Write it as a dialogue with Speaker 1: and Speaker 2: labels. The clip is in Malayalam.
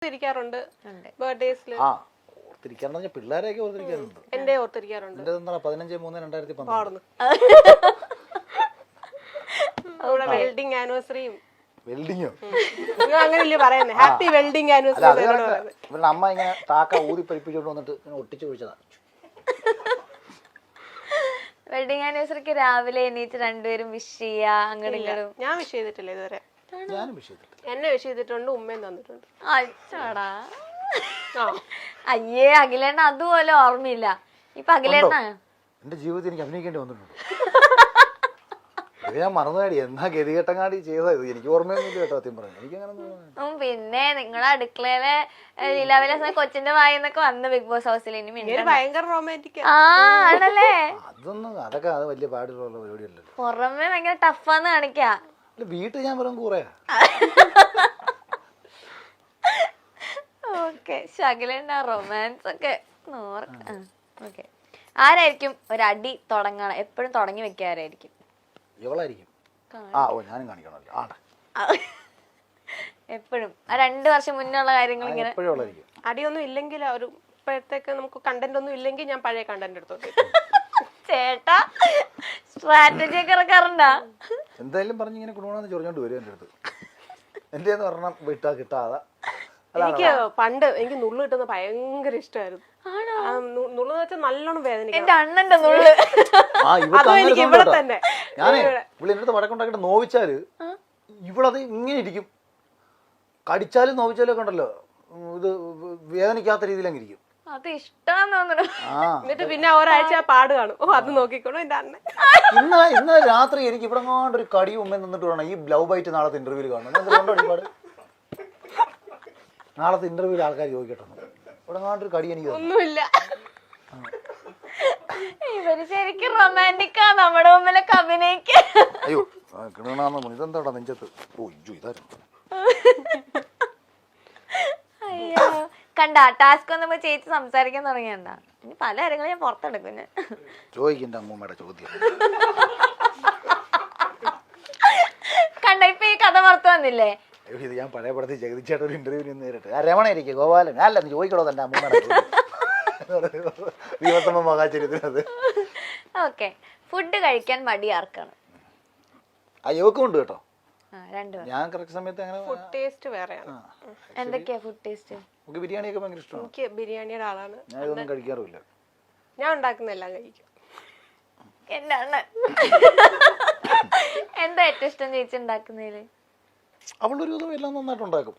Speaker 1: ഓർത്തിരിക്കാറുണ്ട് ബർത്ത്ഡേസിൽ.
Speaker 2: ആ ഓർത്തിരിക്കാന്ന് പറഞ്ഞാൽ പിള്ളേരെയൊക്കെ ഓർത്തിരിക്കാറുണ്ട്.
Speaker 1: എന്റെ ഓർത്തിരിക്കാറുണ്ട്.
Speaker 2: എന്റെ 15/3/2012.
Speaker 1: അവിടെ വെൽഡിംഗ് ആനിവേഴ്സറിയും.
Speaker 2: വെൽഡിങ്ങോ?
Speaker 1: അങ്ങനെയല്ലേ പറയുന്നത്, ഹാപ്പി വെൽഡിംഗ് ആനിവേഴ്സറി.
Speaker 2: ഇവരുടെ അമ്മ ഇങ്ങനെ താക്ക ഊതി പരിപ്പിച്ചോണ്ട് വന്നിട്ട് ഇങ്ങനെ ഒട്ടിച്ചു ചോദിച്ചതാ.
Speaker 3: വെഡിങ് ആനിവേഴ്സറിക്ക് രാവിലെ എണീറ്റ് രണ്ടുപേരും വിഷ് ചെയ്യാ അങ്ങോട്ടും ഇങ്ങോട്ടും.
Speaker 1: ഞാൻ വിഷ് ചെയ്തിട്ടില്ല ഇതുവരെ.
Speaker 2: ഞാനും വിഷ് ചെയ്തിട്ട്.
Speaker 1: എന്നെ വിഷ് ചെയ്തിട്ടുണ്ട്, ഉമ്മയും തന്നിട്ടുണ്ട്.
Speaker 3: അച്ഛടാ അയ്യേ അഖിലേണ്ണ അതുപോലെ ഓർമ്മയില്ല. ഇപ്പൊ അഖിലേണ്ണ
Speaker 2: എന്റെ ജീവിതത്തിൽ എനിക്ക് അഭിനയിക്കേണ്ടി വന്നിട്ടുണ്ട്. ഇത് ഞാൻ മറന്നുകാടി എന്നാ ഗതികെട്ടങ്ങാടി ചെയ്തത് എനിക്ക് ഓർമ്മയൊന്നുമില്ല കേട്ടോ. സത്യം പറഞ്ഞു എനിക്കങ്ങനെ.
Speaker 3: പിന്നെ നിങ്ങളുടെ അടുക്കളയിലെ ലീലാവിലാസ കൊച്ചിന്റെ വായിന്നൊക്കെ വന്ന് ബിഗ് ബോസ് ഹൗസിൽ ഇനി
Speaker 1: ഭയങ്കര റൊമാൻറ്റിക്.
Speaker 3: ആ ആണല്ലേ.
Speaker 2: അതൊക്കെ അത് വലിയ പാടുള്ള പരിപാടിയല്ലോ.
Speaker 3: പുറമെ ഭയങ്കര ടഫാന്ന് കാണിക്കാ.
Speaker 2: വീട്ടിൽ ഞാൻ വെറും കൂറയാ.
Speaker 3: ഓക്കെ ശകലണ്ട റൊമാൻസ് ഒക്കെ ഓക്കെ. ആരായിരിക്കും ഒരടി തുടങ്ങണം എപ്പോഴും തുടങ്ങി വെക്കാരായിരിക്കും?
Speaker 2: ഇവളായിരിക്കും. ഞാനും കാണിക്കണല്ലോ.
Speaker 3: എപ്പോഴും ആ 2 വർഷം മുന്നുള്ള കാര്യങ്ങൾ ഇങ്ങനെ
Speaker 1: അടിയൊന്നും ഇല്ലെങ്കിൽ ഒരു ഇപ്പോഴത്തേക്ക് നമുക്ക് കണ്ടന്റ് ഒന്നും ഇല്ലെങ്കിൽ ഞാൻ പഴയ കണ്ടന്റ് എടുത്തോട്ടെ.
Speaker 3: ചേട്ടാ സ്ട്രാറ്റജി ഒക്കെ ഇറക്കാറുണ്ടാ?
Speaker 2: എന്തായാലും പറഞ്ഞിങ്ങനെ കുടുംബാന്ന് ചൊറിഞ്ഞോണ്ട് വരും എന്റെ അടുത്ത്. എന്റെ പറഞ്ഞാൽ വിട്ടാ കിട്ടാതെ.
Speaker 1: എനിക്ക് പണ്ട് എനിക്ക് നുള്ളു കിട്ടുന്ന ഭയങ്കര ഇഷ്ടമായിരുന്നു. നുള്ളു വെച്ചാൽ നല്ലോണം വേദന.
Speaker 3: എന്റെ അണ്ണന്റെ നുള്ളു
Speaker 1: ഇവിടെ തന്നെ.
Speaker 2: ഞാനേ ഇവിടെ എന്റെ അടുത്ത് വടക്കുണ്ടാക്കിട്ട് നോവിച്ചാല് ഇവളത് ഇങ്ങനെ ഇരിക്കും. കടിച്ചാലും നോവിച്ചാലും ഒക്കെ ഉണ്ടല്ലോ, ഇത് വേദനിക്കാത്ത രീതിയിലങ്ങ് ഇരിക്കും.
Speaker 3: അത് ഇഷ്ടമാന്ന് തോന്നുന്നു.
Speaker 1: എന്നിട്ട് പിന്നെ ഒരാഴ്ച പാട് കാണും. അത് നോക്കിക്കോളൂ എന്റെ അണ്ണൻ.
Speaker 2: ഇന്നലെ രാത്രി എനിക്ക് ഇവിടെ ഒരു കടിയും ഉമ്മ നിന്നിട്ട് വേണം ഈ ലവ് ബൈറ്റ് നാളത്തെ ഇന്റർവ്യൂല് കാണണം. ഒരുപാട് നാളത്തെ ഇന്റർവ്യൂല് ആൾക്കാർ ചോദിക്കട്ടെ ഇവിടെ ഒരു കടി എനിക്ക്
Speaker 1: ഒന്നുമില്ല.
Speaker 3: ഇവര് ശരിക്കും റൊമാൻറ്റിക്കാ നമ്മുടെ മുമ്പിലൊക്കെ അഭിനയിക്ക.
Speaker 2: അയ്യോ കിണാന്ന് ഇതെന്താടാ നെഞ്ചത്ത്. ഇതായിരുന്നു.
Speaker 3: അയ്യോ കണ്ട ടാസ്ക് വന്നപ്പോ ചേച്ചി സംസാരിക്കാൻ തുടങ്ങിയണ്ട. ഇനി പല കാര്യങ്ങളും ഞാൻ പുറത്തെടുക്കും. ഞാൻ
Speaker 2: ചോദിക്കണ്ട അമ്മൂമ്മയുടെ ചോദ്യം.
Speaker 3: കണ്ട ഇപ്പൊ ഈ കഥ പുറത്ത് വന്നില്ലേ?
Speaker 2: ഇത് ഞാൻ പഴയ പടത്തിൽ ജഗതിച്ചേട്ട ഒരു ഇന്റർവ്യൂ നേരിട്ട് രമണയിരിക്കും ഗോപാലൻ അല്ല ചോദിക്കണോ തന്നെ അമ്മൂമ്മയുടെ ദിവസമ്മ മഹാചരിത്രത്.
Speaker 3: ഓക്കെ ഫുഡ് കഴിക്കാൻ മടി ആർക്കാണ്?
Speaker 2: യോക്കും ഉണ്ട് കേട്ടോ.
Speaker 3: ഞാൻ
Speaker 2: കറക്റ്റ് സമയത്ത് അങ്ങനെ.
Speaker 1: ഫുഡ് ടേസ്റ്റ് വേറെയാണ്.
Speaker 3: എന്തൊക്കെയാ ഫുഡ് ടേസ്റ്റ്?
Speaker 2: നമുക്ക് ബിരിയാണിയൊക്കെ ഭയങ്കര ഇഷ്ടമാണ്.
Speaker 1: എനിക്ക് ബിരിയാണിയുടെ ആളാണ്.
Speaker 2: ഞാൻ ഇതൊന്നും കഴിക്കാറില്ല.
Speaker 1: ഞാൻ ഉണ്ടാക്കുന്ന എല്ലാം കഴിക്കും.
Speaker 3: എന്റെ അണ്ണൻ എന്താ ഏറ്റവും ഇഷ്ടം ചേച്ചി ഉണ്ടാക്കുന്നതില്?
Speaker 2: അവളൊരു എല്ലാം നന്നായിട്ട് ഉണ്ടാക്കും.